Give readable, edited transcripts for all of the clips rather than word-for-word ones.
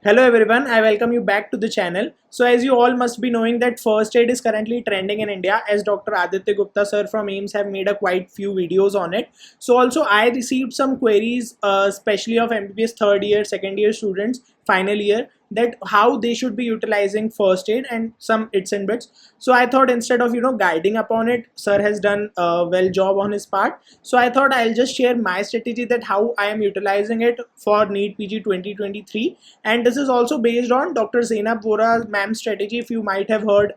Hello everyone, I welcome you back to the channel. So as you all must be knowing that first aid is currently trending in India, as Dr. Aditya Gupta sir from AIIMS have made a quite few videos on it. So also I received some queries especially of MBBS third year, second year students, final year, that how they should be utilizing first aid and some its and bits. So I thought instead of guiding upon it, sir has done a well job on his part. So I thought I'll just share my strategy that how I am utilizing it for NEET PG 2023, and this is also based on Dr. Zainab Vora's ma'am's strategy, if you might have heard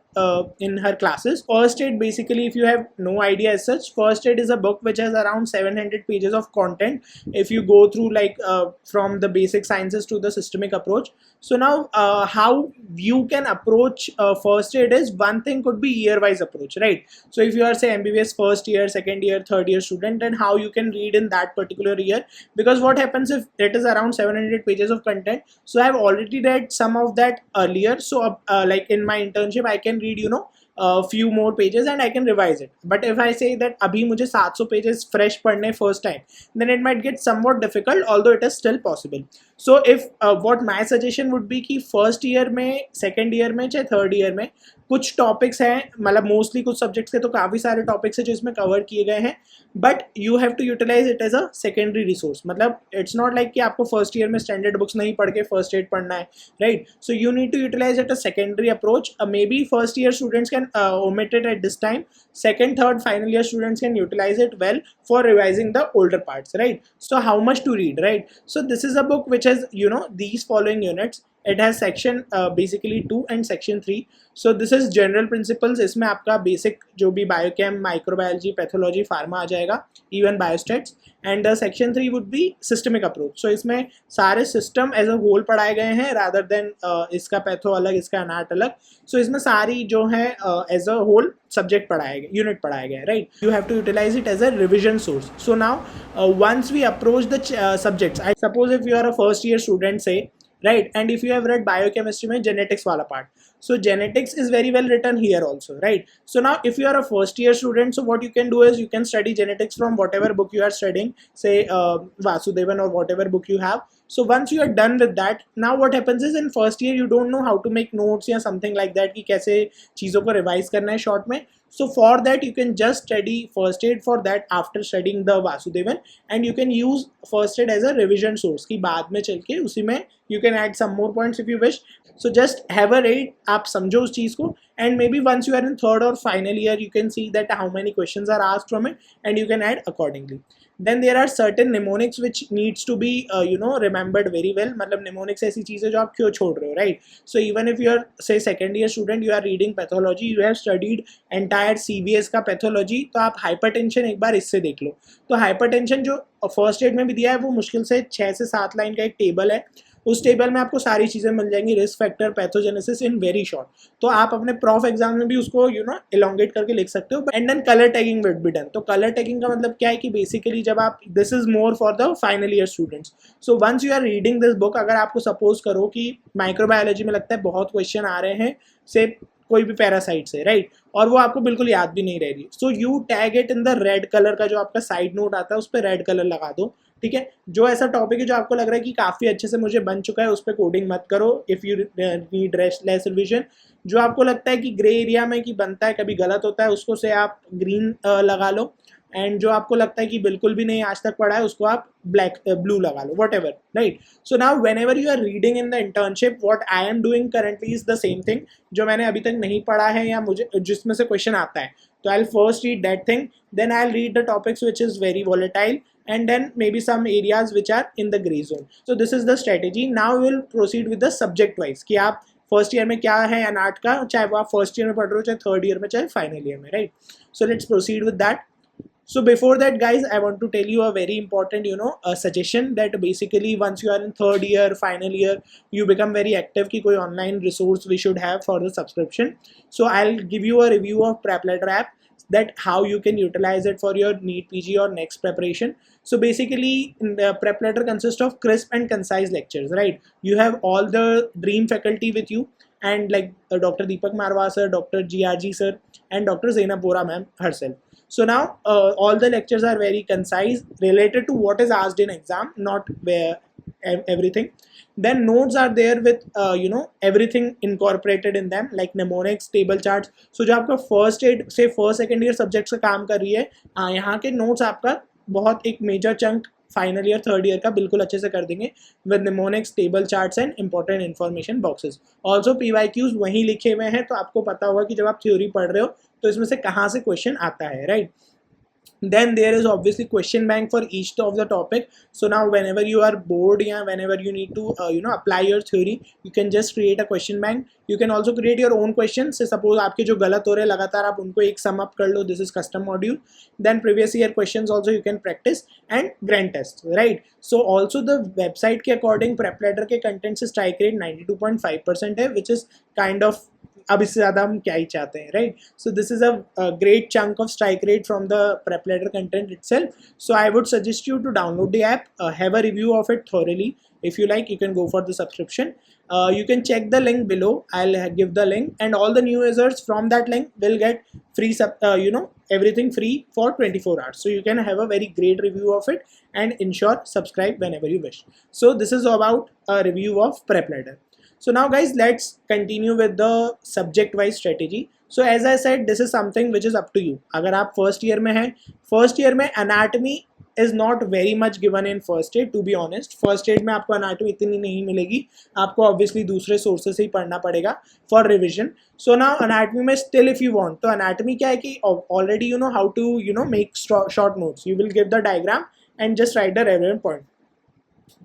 in her classes. First aid, basically, if you have no idea as such, first aid is a book which has around 700 pages of content if you go through like from the basic sciences to the systemic approach. So now how you can approach first aid is, one thing could be year wise approach, right? So if you are say MBBS first year, second year, third year student, then how you can read in that particular year, because what happens if it is around 700 pages of content. So I've already read some of that earlier, so like in my internship I can read a few more pages and I can revise it. But if I say that abhi mujhe 700 pages fresh padne first time, then it might get somewhat difficult, although it is still possible. So if what my suggestion would be कि first year में, second year में, चाहे third year में कुछ topics हैं, मतलब mostly कुछ subjects के तो काफ़ी सारे टॉपिक्स हैं जो इसमें कवर किए गए हैं, but you have to utilize it as a secondary resource. मतलब इट्स नॉट लाइक कि आपको फर्स्ट ईयर में स्टैंडर्ड बुक्स नहीं पढ़ के फर्स्ट एड पढ़ना है, right? So you need to utilize it a secondary approach. Maybe first year students can omit it at this time. Second, third, final year students can utilize it well for revising the older parts, right? So how much to read, right? So this is a book which has these following units. It has section basically 2 and section 3. So this is general principles. इसमें आपका basic जो भी biochem, microbiology, pathology, pharma आ जाएगा, even biostats. And section 3 would be systemic approach. So इसमें सारे system as a whole पढ़ाए गए हैं rather than इसका patho अलग, इसका anat अलग. So इसमें सारी जो है as a whole subject पढ़ाया गया, unit पढ़ाया गया, right? You have to utilize it as a revision source. So now once we approach the subjects, I suppose if you are a first year student, say, right, and if you have read biochemistry mein genetics wala part, so genetics is very well written here also, right? So now if you are a first year student, so what you can do is you can study genetics from whatever book you are studying, say Vasudevan or whatever book you have. So once you are done with that, now what happens is in first year you don't know how to make notes या something like that कि कैसे चीज़ों को revise करना है short में. So for that you can just study first aid for that after studying the Vasudevan, and you can use first aid as a revision source कि बाद में चल के उसी में you can add some more points if you wish. So just have a read, आप समझो उस चीज़ को, and maybe once you are in third or final year you can see that how many questions are asked from it and you can add accordingly. Then there are certain mnemonics which needs to be remembered very well. मतलब mnemonics ऐसी चीज़ है जो आप क्यों छोड़ रहे हो, right? So even if you are say second year student, you are reading pathology, you have studied entire CVS का pathology, तो आप hypertension एक बार इससे देख लो. तो hypertension जो फर्स्ट एड में भी दिया है वो मुश्किल से 6 से 7 लाइन का एक टेबल है. उस टेबल में आपको सारी चीज़ें मिल जाएंगी, risk factor, pathogenesis in very short. तो आप अपने प्रॉफ एग्जाम में भी उसको एलोंगेट करके लिख सकते हो. And then colour tagging will be done. तो कलर टैगिंग का मतलब क्या है कि बेसिकली जब आप, this is more for the final year students. So once you are reading this book, अगर आपको सपोज करो कि माइक्रोबायोलॉजी में लगता है बहुत क्वेश्चन आ रहे हैं से कोई भी पैरासाइट से, राइट, और वो आपको बिल्कुल याद भी नहीं रह रही, so you tag it in the red colour का जो आपका साइड नोट आता है उस पर रेड कलर लगा दो, ठीक है? जो ऐसा टॉपिक है जो आपको लग रहा है कि काफ़ी अच्छे से मुझे बन चुका है, उस पर कोडिंग मत करो. If you need less revision, जो आपको लगता है कि ग्रे एरिया में कि बनता है, कभी गलत होता है, उसको से आप ग्रीन लगा लो. एंड जो आपको लगता है कि बिल्कुल भी नहीं आज तक पढ़ा है, उसको आप ब्लैक ब्लू लगा लो, whatever, right? So now whenever you are reading in the internship, what I am doing currently is the same thing. जो मैंने अभी तक नहीं पढ़ा है या मुझे जिसमें से क्वेश्चन आता है, तो I will first read that thing, then I will read the topics which is very volatile, and then maybe some areas which are in the gray zone. So this is the strategy. Now we will proceed with the subject wise कि आप first year में क्या है अनाट का, चाहे वो आप first year में पढ़ रहे हो, चाहे थर्ड ईयर में, चाहे फाइनल ईयर में, right? So let's proceed with that. So before that, guys, I want to tell you a very important, a suggestion that basically once you are in third year, final year, you become very active कि कोई online resource we should have for the subscription. So I'll give you a review of PrepLetter app, that how you can utilize it for your NEET PG or next preparation. So basically the PrepLetter consists of crisp and concise lectures, right? You have all the dream faculty with you, and like Dr. Deepak Marwa sir, Dr. GRG sir, and Dr. Zainab Vora ma'am herself. So now all the lectures are very concise, related to what is asked in exam, not where everything. Then notes are there with everything incorporated in them, like mnemonics, table charts. So जो आपका first aid से first second year subjects का काम कर रही है, यहाँ के नोट्स आपका बहुत एक major chunk final year third year का बिल्कुल अच्छे से कर देंगे with mnemonics, table charts and important information boxes. Also PYQs वहीं लिखे हुए हैं, तो आपको पता होगा कि जब आप थ्योरी पढ़ रहे हो तो इसमें से कहाँ से क्वेश्चन आता है, right. Then there is obviously question bank for each of the topic. So now whenever you are bored, yeah, whenever you need to apply your theory, you can just create a question bank. You can also create your own questions. So suppose आपके जो गलत हो रहे हैं लगातार आप उनको एक sum up कर लो. This is custom module. Then previous year questions also you can practice and grand tests, right? So also the website के according prep letter के content से strike rate 92.5% है, which is kind of अब इससे ज़्यादा हम क्या ही चाहते हैं, right. So this is a great chunk of strike rate from the PrepLadder content itself. So I would suggest you to download the app, have a review of it thoroughly. If you like, you can go for the subscription. You can check the link below. I'll give the link, and all the new users from that link will get free everything free for 24 hours. So you can have a very great review of it and ensure subscribe whenever you wish. So this is about a review of prep letter. So now guys, let's continue with the subject wise strategy. So as I said, this is something which is up to you. अगर आप first year में हैं, first year में anatomy is not very much given in first aid, to be honest. First aid में आपको anatomy इतनी नहीं मिलेगी, आपको obviously दूसरे sources से ही पढ़ना पड़ेगा for revision. So now anatomy में still if you want, तो anatomy क्या है कि already you know how to make short notes. You will give the diagram and just write the relevant point.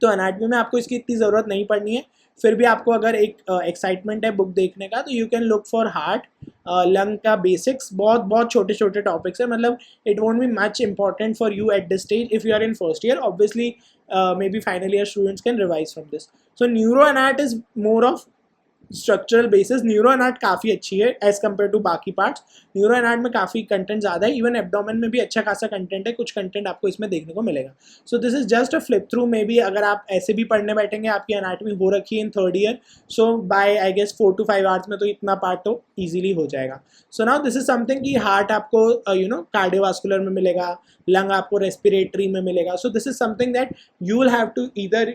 तो anatomy में आपको इसकी इतनी ज़रूरत नहीं पड़नी है. फिर भी आपको अगर एक एक्साइटमेंट है बुक देखने का, तो you can look for heart, lung का बेसिक्स, बहुत बहुत छोटे छोटे टॉपिक्स है. मतलब it won't be much important for you at this stage if you are in first year. Obviously maybe final year students can revise from this. So neuro anat is more of structural basis. Neuro anat काफ़ी अच्छी है as compare to बाकी parts. Neuro anat में काफ़ी content ज़्यादा है, even abdomen में भी अच्छा खासा कंटेंट है, कुछ कंटेंट आपको इसमें देखने को मिलेगा. So this is just a flip through. May be अगर आप ऐसे भी पढ़ने बैठेंगे, आपकी एनाटमी हो रखी है in third year, so by I guess 4 to 5 hours में तो इतना पार्ट तो ईजिली हो जाएगा. So now this is something कि हार्ट आपको कार्डियोवास्कुलर में मिलेगा, लंग आपको रेस्पिरेटरी में मिलेगा. So this is something that you will have to either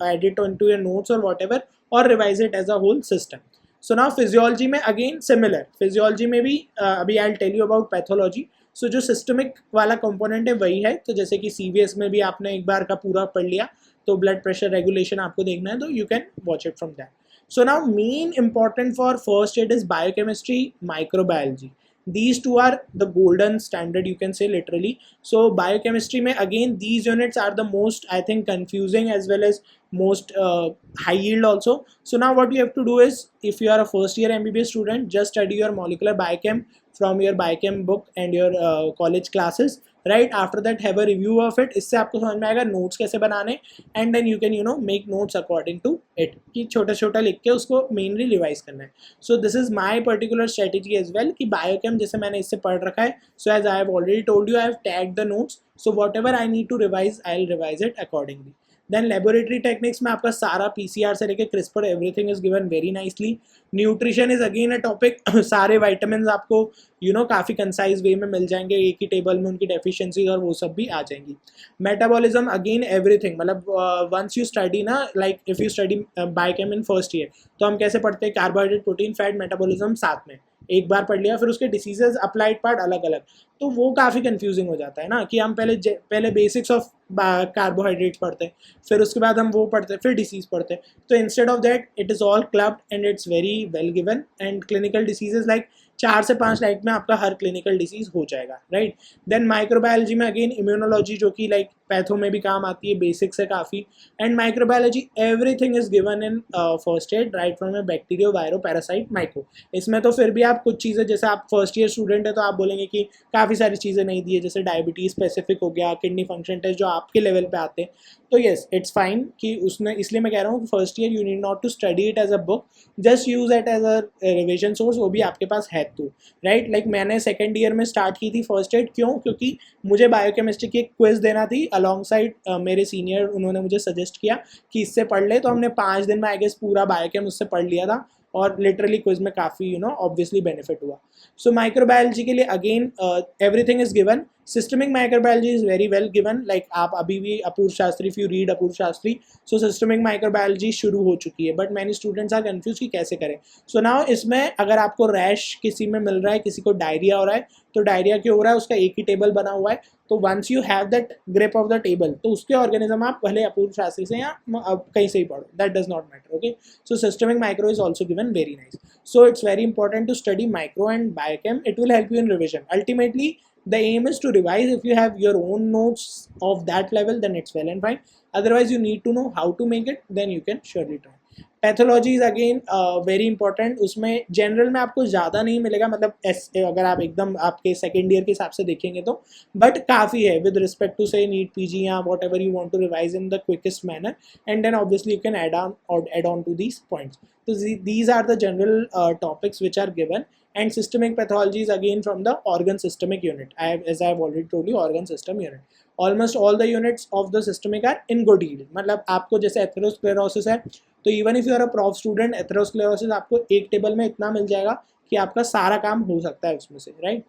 add it on to your notes और whatever, or revise it as a whole system. So now physiology में again similar. Physiology में भी अभी I'll tell you about pathology. So जो systemic वाला component है वही है. तो जैसे कि CVS में भी आपने एक बार का पूरा पढ़ लिया, तो blood pressure regulation आपको देखना है, तो you can watch it from that. So now main important for first aid is biochemistry, microbiology. These two are the golden standard, you can say, literally. So biochemistry mein again these units are the most, I think, confusing as well as most high yield also. So now what you have to do is, if you are a first year MBBS student, just study your molecular biochem from your biochem book and your college classes. Right, after that have a review of it. इससे आपको समझ में आएगा notes कैसे बनाने, and then you can make notes according to it, कि छोटा छोटा लिख के उसको मेनली रिवाइज करना है. So this is my particular strategy as well, कि बायोकेम जैसे मैंने इससे पढ़ रखा है, so as I have already told you, I have tagged the notes, so whatever I need to revise I will revise it accordingly. Then laboratory techniques में आपका सारा PCR से लेके CRISPR everything is given very nicely. Nutrition is again a topic. सारे vitamin आपको काफ़ी concise वे में मिल जाएंगे, एक ही टेबल में उनकी डेफिशिएंसी और वो सब भी आ जाएंगी. मेटाबॉलिज्म अगेन एवरीथिंग, मतलब वंस यू स्टडी ना, like if you study biochem in first year, तो हम कैसे पढ़ते हैं, कार्बोहाइड्रेट, प्रोटीन, फैट, मेटाबॉलिज्म साथ में एक बार पढ़ लिया, फिर उसके डिसीजेज अप्लाइड पार्ट अलग अलग, तो वो काफ़ी कंफ्यूजिंग हो जाता है ना, कि हम पहले बेसिक्स ऑफ कार्बोहाइड्रेट्स पढ़ते हैं, फिर उसके बाद हम वो पढ़ते हैं, फिर डिसीज पढ़ते हैं. तो instead of that it is all clubbed and it's very well given. And clinical diseases like 4 से 5 लाइक में आपका हर क्लिनिकल डिसीज हो जाएगा, राइट. देन माइक्रोबायोलॉजी में अगेन इम्यूनोलॉजी, जो कि लाइक पैथो में भी काम आती है, बेसिक्स है काफ़ी. And microbiology everything is given in first aid, right from bacterio, viro, parasite, micro. इसमें तो फिर भी आप कुछ चीज़ें, जैसे आप फर्स्ट ईयर स्टूडेंट है तो आप बोलेंगे कि काफ़ी सारी चीज़ें नहीं दी है, जैसे डायबिटीज स्पेसिफिक हो गया, किडनी फंक्शन टेस्ट जो आपके लेवल पे आते हैं, तो येस इट्स फाइन कि उसने, इसलिए मैं कह रहा हूँ कि first year you need not to study it as a book, just use it as a revision source, वो भी आपके पास है तो, राइट. लाइक मैंने सेकेंड ईयर में स्टार्ट की थी फर्स्ट एड, क्यों, क्योंकि मुझे बायोकेमिस्ट्री की एक क्विज देना थी अलॉन्ग साइड. मेरे सीनियर उन्होंने मुझे सजेस्ट किया कि इससे पढ़ ले, तो हमने 5 दिन में आई गेस पूरा बायोकेम उससे पढ़ लिया था, और लिटरली क्विज में काफ़ी ऑब्वियसली बेनिफिट हुआ. सो माइक्रोबायोलॉजी के लिए again everything is given. Systemic microbiology is very well given, like आप अभी भी अपूर्व Shastri, if you read Apoorva Shastri, so systemic microbiology शुरू हो चुकी है, but many students are confused कि कैसे करें. So now इसमें अगर आपको रैश किसी में मिल रहा है, किसी को डायरिया हो रहा है, तो डायरिया क्यों हो रहा है उसका एक ही टेबल बना हुआ है. तो once you have that grip of the table, तो उसके ऑर्गेनिज्म आप भले अपूर्व शास्त्री से या कहीं से ही पढ़ो, that does not matter. Okay, so systemic micro is also given, very nice. So it's very important to study micro and biochem. It will help you in revision. Ultimately, the aim is to revise. If you have your own notes of that level, then it's well and fine. Otherwise, you need to know how to make it, then you can surely try. Pathology is again very important. उसमें general में आपको ज़्यादा नहीं मिलेगा, मतलब अगर आप एकदम आपके सेकेंड ईयर के हिसाब से देखेंगे तो, बट काफ़ी है with respect to say NEET PG या whatever you want to revise in the quickest manner, and then obviously you can add on to these points. So these are the general topics which are given. And systemic pathology is again from the organ systemic unit. As I have already told you, organ system unit. Almost all the units of the systemic are in good yield. मतलब आपको जैसे atherosclerosis है, तो even if you are a prof student, atherosclerosis आपको एक table में इतना मिल जाएगा कि आपका सारा काम हो सकता है उसमें से, राइट.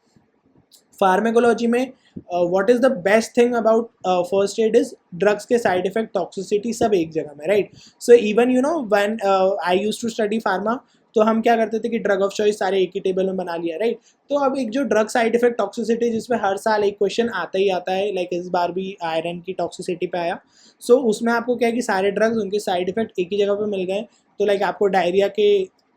फार्मेकोलॉजी में what is the best thing about first aid is drugs के साइड इफेक्ट, टॉक्सिसिटी सब एक जगह में, right. So even you know when I used to study pharma, तो हम क्या करते थे कि ड्रग ऑफ चॉइस सारे एक ही टेबल में बना लिया, राइट. तो अब एक जो ड्रग साइड इफेक्ट टॉक्सिसिटी, जिसमें हर साल एक क्वेश्चन आता ही आता है, लाइक इस बार भी आयरन की टॉक्सिसिटी पे आया. सो उसमें आपको क्या है कि सारे ड्रग्स उनके साइड इफेक्ट एक ही जगह पे मिल गए. तो लाइक आपको डायरिया के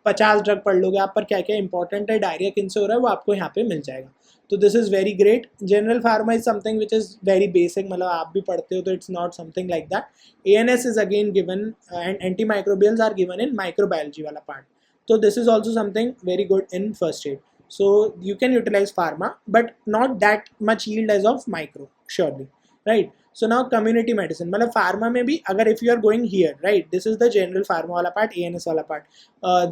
50 ड्रग पढ़ लोगे आप, पर क्या क्या इंपॉर्टेंट है, डायरिया किन से हो रहा है, वो आपको यहाँ पे मिल जाएगा. तो this is very great. General pharma is something which is very basic, मतलब आप भी पढ़ते हो तो it's not something like that. ANS is again given and antimicrobials are given in microbiology वाला part. So this is also something very good in first aid. So you can utilize pharma, but not that much yield as of micro, surely, right? So now community medicine, मतलब pharma में भी अगर if you are going here, right, this is the general pharma वाला part, ANS वाला part.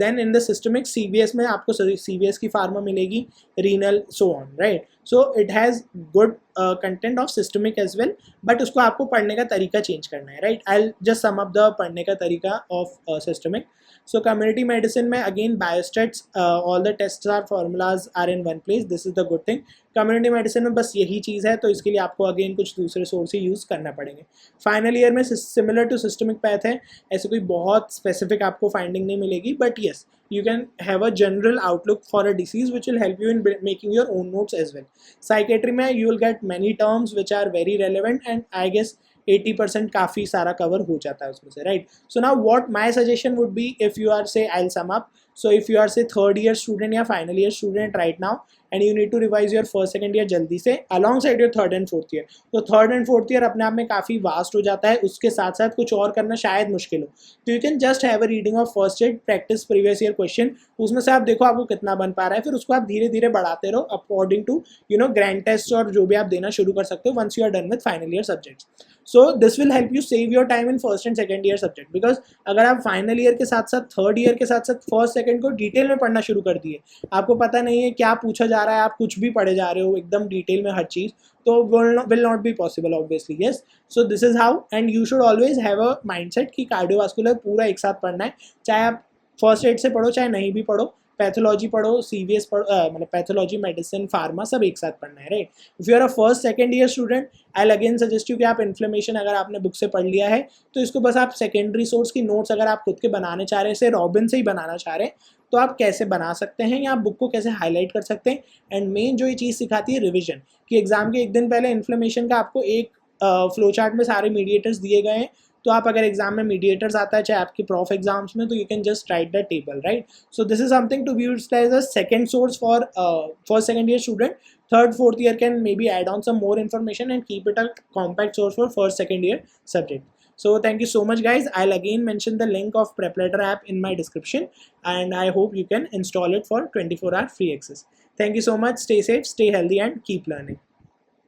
Then in the systemic CVS में आपको CVS की pharma मिलेगी, renal, so on, right? So it has good content of systemic as well, but उसको आपको पढ़ने का तरीका change करना है, right? I'll just sum up the पढ़ने का तरीका of systemic. So community medicine में again biostats, all the tests are formulas are in one place. This is the good thing. Community medicine में बस यही चीज़ है, तो इसके लिए आपको again कुछ दूसरे सोर्स ही यूज़ करना पड़ेंगे. फाइनल ईयर में सिमिलर टू सिस्टमिक पैथ है, ऐसे कोई बहुत स्पेसिफिक आपको फाइंडिंग नहीं मिलेगी, but yes you can have a general outlook for a disease which will help you in making your own notes as well. Psychiatry में you will get many terms which are very relevant, and I guess 80% काफ़ी सारा cover हो जाता है उसमें से, right. So now what my suggestion would be, if you are say I will sum up. So if you are say third year student या final year student right now, and you need to revise your first second year जल्दी से alongside your third and fourth year. तो third and fourth year अपने आप में काफ़ी vast हो जाता है, उसके साथ साथ कुछ और करना शायद मुश्किल हो. तो you can just have a reading of first aid, practice previous year question, उसमें से आप देखो आपको कितना बन पा रहा है, फिर उसको आप धीरे धीरे बढ़ाते रहो according to you know grand test और जो भी आप देना शुरू कर सकते हो once you are done with final year subjects. So this will help you save your time in first and second year subject, because अगर आप फाइनल ईयर के साथ साथ थर्ड ईयर के साथ साथ फर्स्ट सेकंड को डिटेल में पढ़ना शुरू कर दिए, आपको पता नहीं है क्या पूछा जा रहा है, आप कुछ भी पढ़े जा रहे हो एकदम डिटेल में हर चीज़, तो will not be possible obviously. Yes, so this is how, and you should always have a mindset कि कार्डियोवास्कुलर पूरा एक साथ पढ़ना है, चाहे आप फर्स्ट एड से पढ़ो चाहे नहीं भी पढ़ो, पैथोलॉजी पढ़ो, CVS पढ़ो, मतलब पैथोलॉजी, मेडिसिन, फार्मा सब एक साथ पढ़ना है, right. If you are a first second year student, I again suggest you कि आप इन्फ्लेमेशन अगर आपने बुक से पढ़ लिया है तो इसको बस आप सेकेंडरी सोर्स की नोट्स अगर आप खुद के बनाने चाह रहे हैं, से रॉबिन से ही बनाना चाह रहे हैं, तो आप कैसे बना सकते हैं या आप बुक को कैसे हाईलाइट कर सकते हैं. एंड मेन जो ये चीज़ सिखाती है रिविजन, कि एग्जाम के एक दिन पहले इन्फ्लेमेशन का आपको एक फ्लो चार्ट में सारे मीडिएटर्स दिए गए हैं, तो आप अगर एग्जाम में मीडिएटर्स आता है चाहे आपके प्रॉफ एग्जाम्स में, तो you can just write the table, right. So this is something to be utilize a second source for first second year student. Third fourth year can maybe add on some more information and keep it a compact source for first second year subject. So thank you so much guys. I'll again mention the link of PrepLetter app in my description, and I hope you can install it for 24-hour free access. Thank you so much. Stay safe, stay healthy, and keep learning.